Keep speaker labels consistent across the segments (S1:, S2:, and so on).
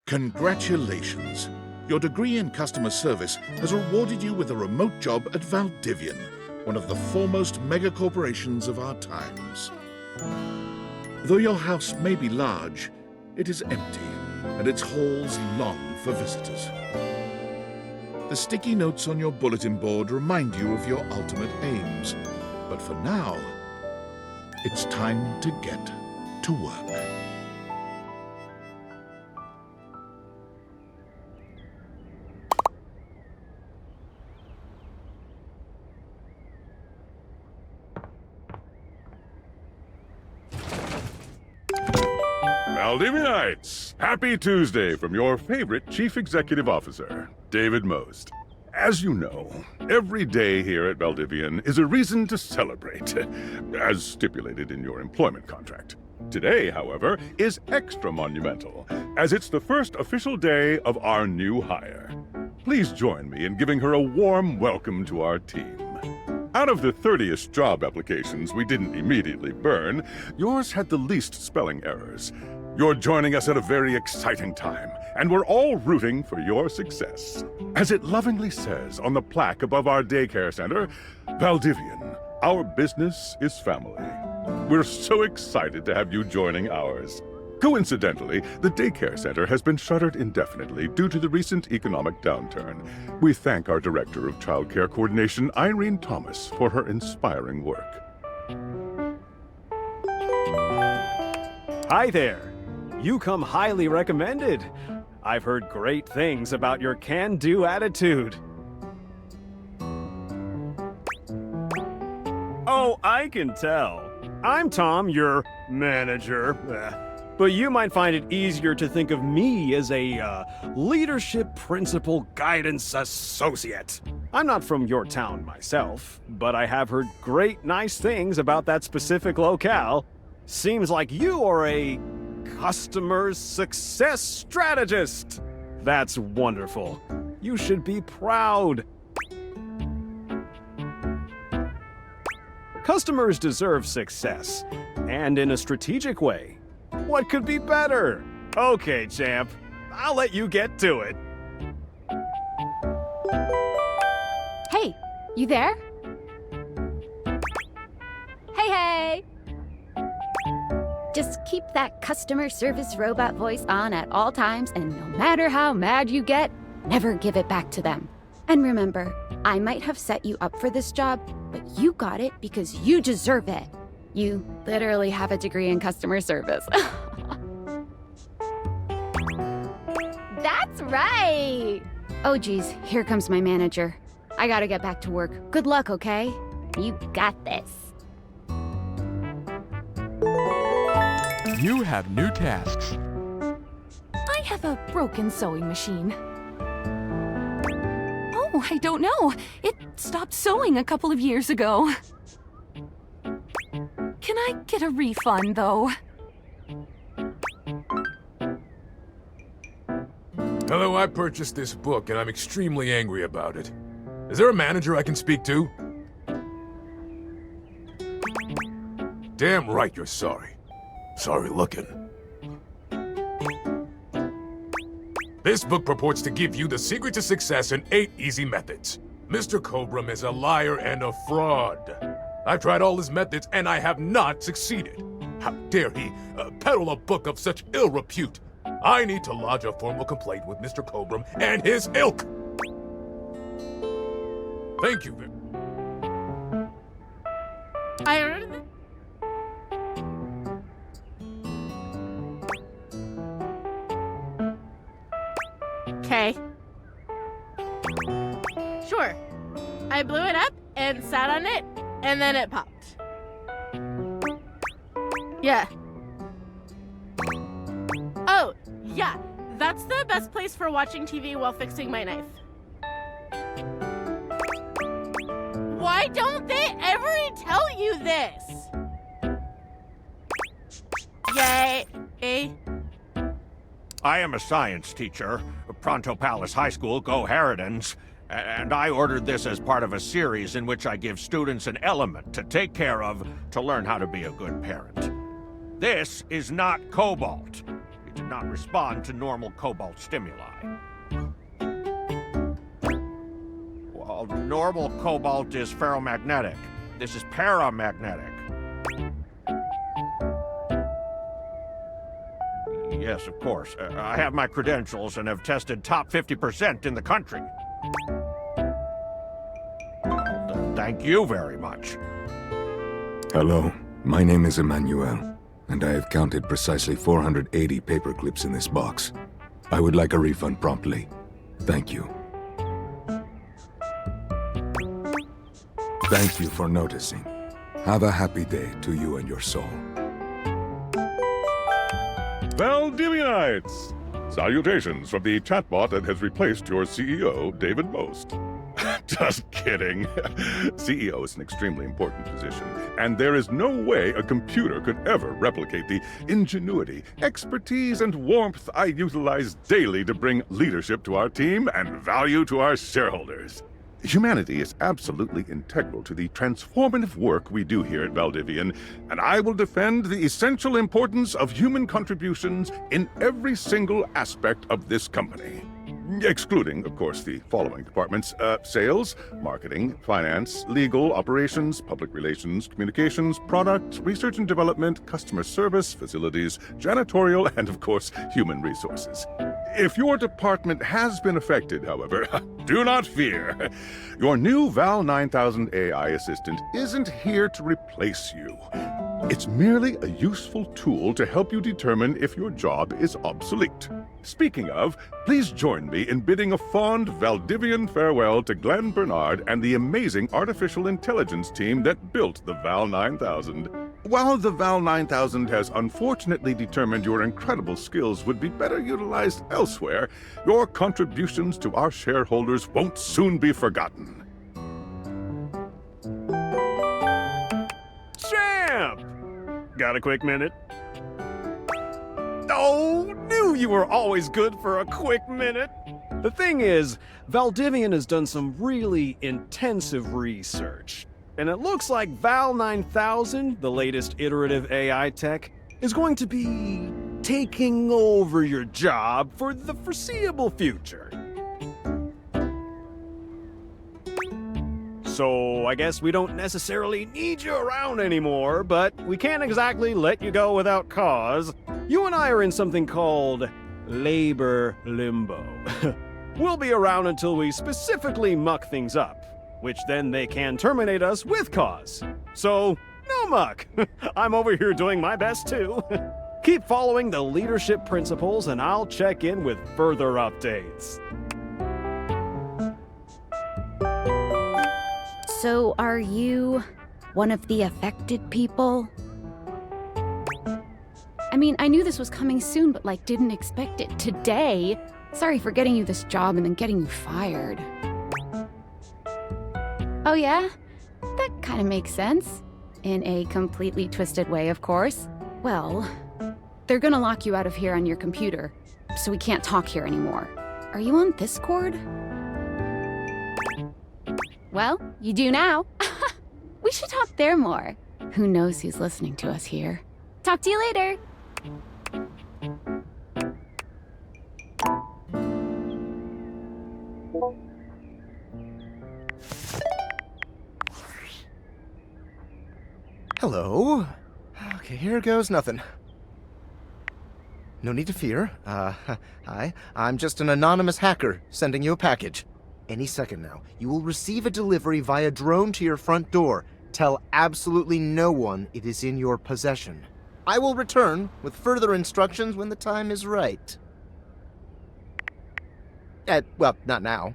S1: Congratulations! Your degree in customer service has rewarded you with a remote job at Valdivian, one of the foremost megacorporations of our times. Though your house may be large, it is empty, and its halls long for visitors. The sticky notes on your bulletin board remind you of your ultimate aims, but for now, it's time to get to work.
S2: Valdivianites, happy Tuesday from your favorite Chief Executive Officer, David Most. As you know, every day here at Valdivian is a reason to celebrate, as stipulated in your employment contract. Today, however, is extra monumental, as it's the first official day of our new hire. Please join me in giving her a warm welcome to our team. Out of the 30-ish job applications we didn't immediately burn, yours had the least spelling errors. You're joining us at a very exciting time, and we're all rooting for your success. As it lovingly says on the plaque above our daycare center, Valdivian, our business is family. We're so excited to have you joining ours. Coincidentally, the daycare center has been shuttered indefinitely due to the recent economic downturn. We thank our Director of Child Care Coordination, Irene Thomas, for her inspiring work.
S3: Hi there. You come highly recommended. I've heard great things about your can-do attitude. Oh, I can tell. I'm Tom, your manager. But you might find it easier to think of me as a leadership principal guidance associate. I'm not from your town myself, but I have heard great nice things about that specific locale. Seems like you are a customer success strategist. That's wonderful. You should be proud. Customers deserve success, and in a strategic way. What could be better? Okay, champ. I'll let you get to it.
S4: Hey, you there? Hey! Just keep that customer service robot voice on at all times, and no matter how mad you get, never give it back to them. And remember, I might have set you up for this job, but you got it because you deserve it. You literally have a degree in customer service. That's right! Oh geez, here comes my manager. I gotta get back to work. Good luck, okay? You got this.
S5: You have new tasks.
S6: I have a broken sewing machine. Oh, I don't know. It stopped sewing a couple of years ago. Can I get a refund, though?
S7: Hello, I purchased this book and I'm extremely angry about it. Is there a manager I can speak to? Damn right you're sorry. Sorry looking. This book purports to give you the secret to success in 8 easy methods. Mr. Cobram is a liar and a fraud. I've tried all his methods and I have not succeeded. How dare he peddle a book of such ill repute? I need to lodge a formal complaint with Mr. Cobram and his ilk. Thank you.
S8: I ordered it. Okay. Sure. I blew it up and sat on it, and then it popped. Yeah. Oh, yeah. That's the best place for watching TV while fixing my knife. Why don't they ever tell you this? Yay.
S9: I am a science teacher, Pronto Palace High School, Go Harridans, and I ordered this as part of a series in which I give students an element to take care of to learn how to be a good parent. This is not cobalt. We do not respond to normal cobalt stimuli. Well, normal cobalt is ferromagnetic. This is paramagnetic. Yes, of course. I have my credentials and have tested top 50% in the country. Well, thank you very much.
S5: Hello, my name is Emmanuel, and I have counted precisely 480 paper clips in this box. I would like a refund promptly. Thank you. Thank you for noticing. Have a happy day to you and your soul.
S2: Valdivianites! Salutations from the chatbot that has replaced your CEO, David Most. Just kidding. CEO is an extremely important position, and there is no way a computer could ever replicate the ingenuity, expertise, and warmth I utilize daily to bring leadership to our team and value to our shareholders. Humanity is absolutely integral to the transformative work we do here at Valdivian, and I will defend the essential importance of human contributions in every single aspect of this company. Excluding, of course, the following departments: sales, marketing, finance, legal, operations, public relations, communications, product, research and development, customer service, facilities, janitorial, and, of course, human resources. If your department has been affected, however, do not fear. Your new Val 9000 AI assistant isn't here to replace you. It's merely a useful tool to help you determine if your job is obsolete. Speaking of, please join me in bidding a fond Valdivian farewell to Glenn Bernard and the amazing artificial intelligence team that built the Val 9000. While the Val 9000 has unfortunately determined your incredible skills would be better utilized elsewhere, your contributions to our shareholders won't soon be forgotten.
S3: Champ! Got a quick minute? Oh, knew you were always good for a quick minute. The thing is, Valdivian has done some really intensive research. And it looks like Val 9000, the latest iterative AI tech, is going to be taking over your job for the foreseeable future. So I guess we don't necessarily need you around anymore, but we can't exactly let you go without cause. You and I are in something called labor limbo. We'll be around until we specifically muck things up, which then they can terminate us with cause. So, no muck. I'm over here doing my best too. Keep following the leadership principles and I'll check in with further updates.
S4: So, are you one of the affected people? I mean, I knew this was coming soon, but didn't expect it today. Sorry for getting you this job and then getting you fired. Oh yeah? That kind of makes sense. In a completely twisted way, of course. Well, they're gonna lock you out of here on your computer, so we can't talk here anymore. Are you on Discord? Well, you do now. We should talk there more. Who knows who's listening to us here. Talk to you later.
S10: Hello. Okay, here goes nothing. No need to fear. Hi. I'm just an anonymous hacker sending you a package. Any second now, you will receive a delivery via drone to your front door. Tell absolutely no one it is in your possession. I will return with further instructions when the time is right. Well, not now.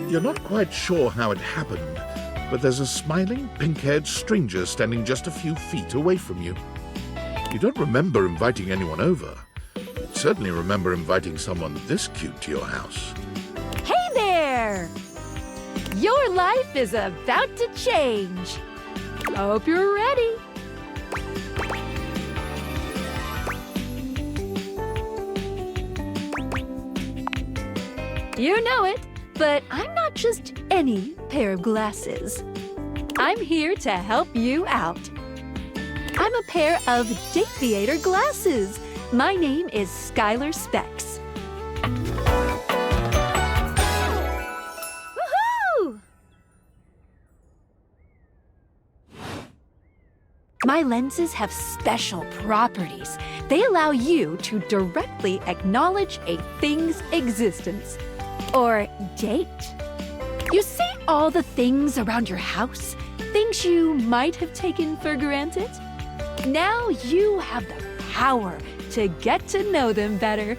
S1: You're not quite sure how it happened, but there's a smiling, pink-haired stranger standing just a few feet away from you. You don't remember inviting anyone over. You'd certainly remember inviting someone this cute to your house.
S6: Hey there! Your life is about to change. Hope you're ready. You know it, but I'm not just any pair of glasses. I'm here to help you out. I'm a pair of Daviator glasses. My name is Skylar Specs. Woohoo! My lenses have special properties. They allow you to directly acknowledge a thing's existence. Or date. You see all the things around your house? Things you might have taken for granted? Now you have the power to get to know them better.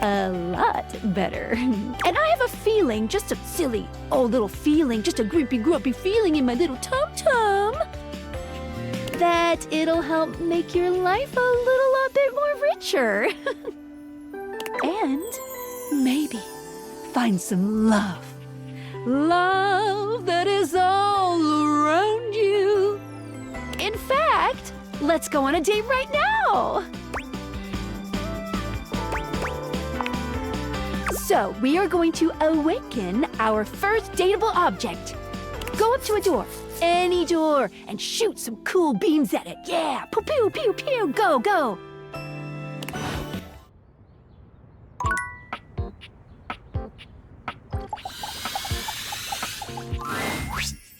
S6: A lot better. And I have a feeling, just a silly old little feeling, just a grumpy feeling in my little tum-tum, that it'll help make your life a little bit more richer. And maybe find some love. Love that is all around you. In fact, let's go on a date right now. So, we are going to awaken our first dateable object. Go up to a door, any door, and shoot some cool beams at it. Yeah, pew, pew, pew, pew, go, go.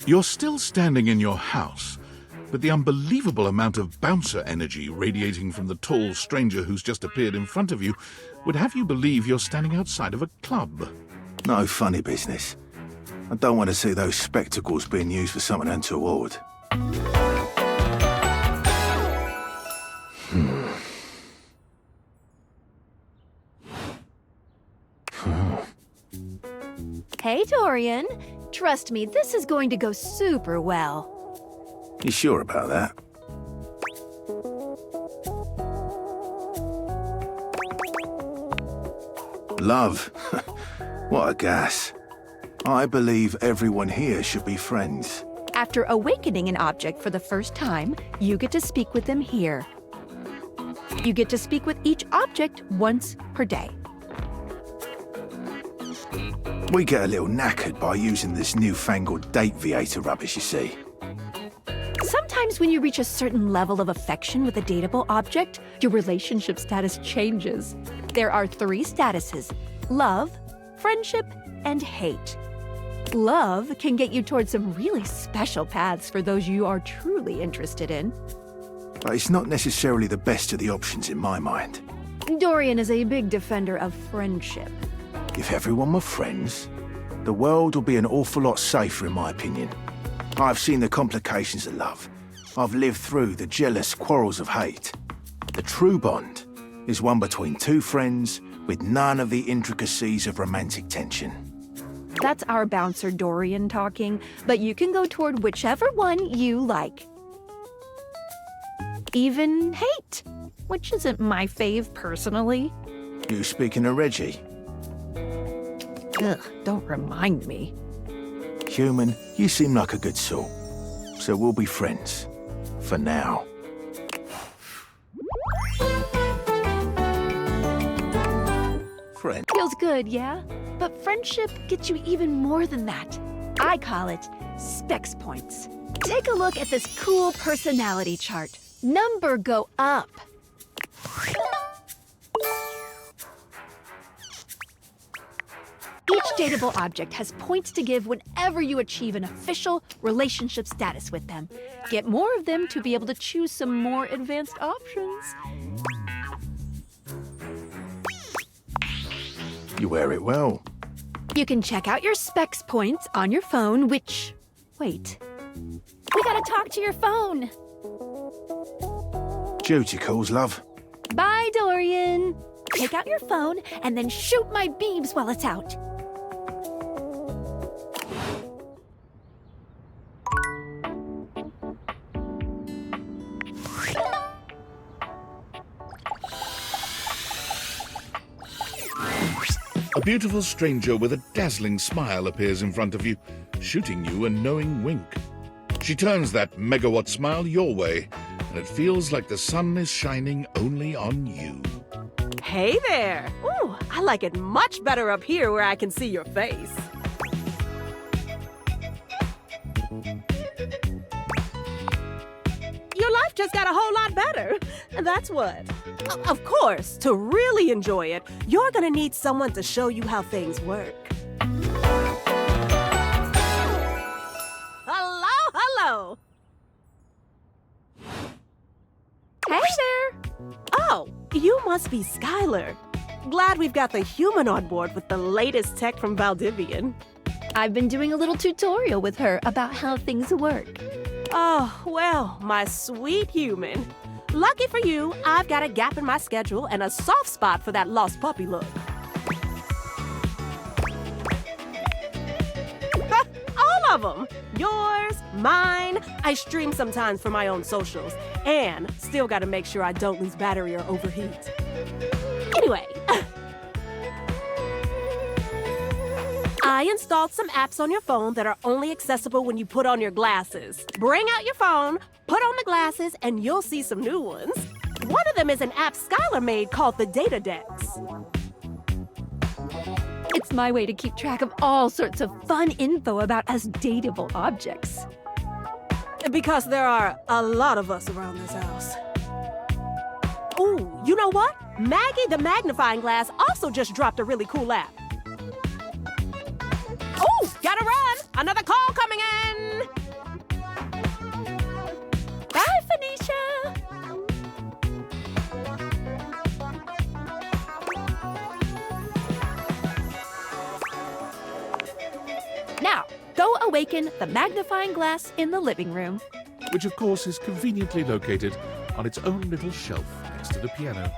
S1: You're still standing in your house, but the unbelievable amount of bouncer energy radiating from the tall stranger who's just appeared in front of you would have you believe you're standing outside of a club.
S11: No funny business. I don't want to see those spectacles being used for something untoward.
S6: Hey, Dorian. Trust me, this is going to go super well.
S11: You sure about that? Love? What a gas. I believe everyone here should be friends.
S6: After awakening an object for the first time, you get to speak with them here. You get to speak with each object once per day.
S11: We get a little knackered by using this newfangled Daviator rubbish, you see.
S6: Sometimes when you reach a certain level of affection with a dateable object, your relationship status changes. There are 3 statuses: love, friendship, and hate. Love can get you towards some really special paths for those you are truly interested in.
S11: But it's not necessarily the best of the options in my mind.
S6: Dorian is a big defender of friendship.
S11: If everyone were friends, the world would be an awful lot safer, in my opinion. I've seen the complications of love. I've lived through the jealous quarrels of hate. The true bond is one between 2 friends with none of the intricacies of romantic tension.
S6: That's our bouncer Dorian talking, but you can go toward whichever one you like. Even hate, which isn't my fave personally.
S11: You speaking of Reggie?
S6: Ugh, don't remind me.
S11: Human, you seem like a good sort. So we'll be friends. For now. Friend.
S6: Feels good, yeah? But friendship gets you even more than that. I call it Specs Points. Take a look at this cool personality chart. Number go up. Each dateable object has points to give whenever you achieve an official relationship status with them. Get more of them to be able to choose some more advanced options.
S11: You wear it well.
S6: You can check out your Specs Points on your phone, which... Wait. We gotta talk to your phone!
S11: Duty calls, love.
S6: Bye, Dorian! Take out your phone and then shoot my beams while it's out.
S1: A beautiful stranger with a dazzling smile appears in front of you, shooting you a knowing wink. She turns that megawatt smile your way, and it feels like the sun is shining only on you.
S12: Hey there! Ooh, I like it much better up here where I can see your face. Your life just got a whole lot better. That's what. Of course, to really enjoy it, you're gonna need someone to show you how things work. Hello!
S6: Hey there!
S12: Oh, you must be Skylar. Glad we've got the human on board with the latest tech from Valdivian.
S6: I've been doing a little tutorial with her about how things work.
S12: Oh, well, my sweet human. Lucky for you, I've got a gap in my schedule and a soft spot for that lost puppy look. All of them. Yours, mine. I stream sometimes for my own socials. And still gotta make sure I don't lose battery or overheat. Anyway. I installed some apps on your phone that are only accessible when you put on your glasses. Bring out your phone, put on the glasses, and you'll see some new ones. One of them is an app Skylar made called the Data Dex.
S6: It's my way to keep track of all sorts of fun info about us dateable objects.
S12: Because there are a lot of us around this house. Ooh, you know what? Maggie the Magnifying Glass also just dropped a really cool app. Oh, gotta run! Another call coming in! Bye, Phoenicia!
S6: Now, go awaken the magnifying glass in the living room.
S1: Which of course is conveniently located on its own little shelf next to the piano.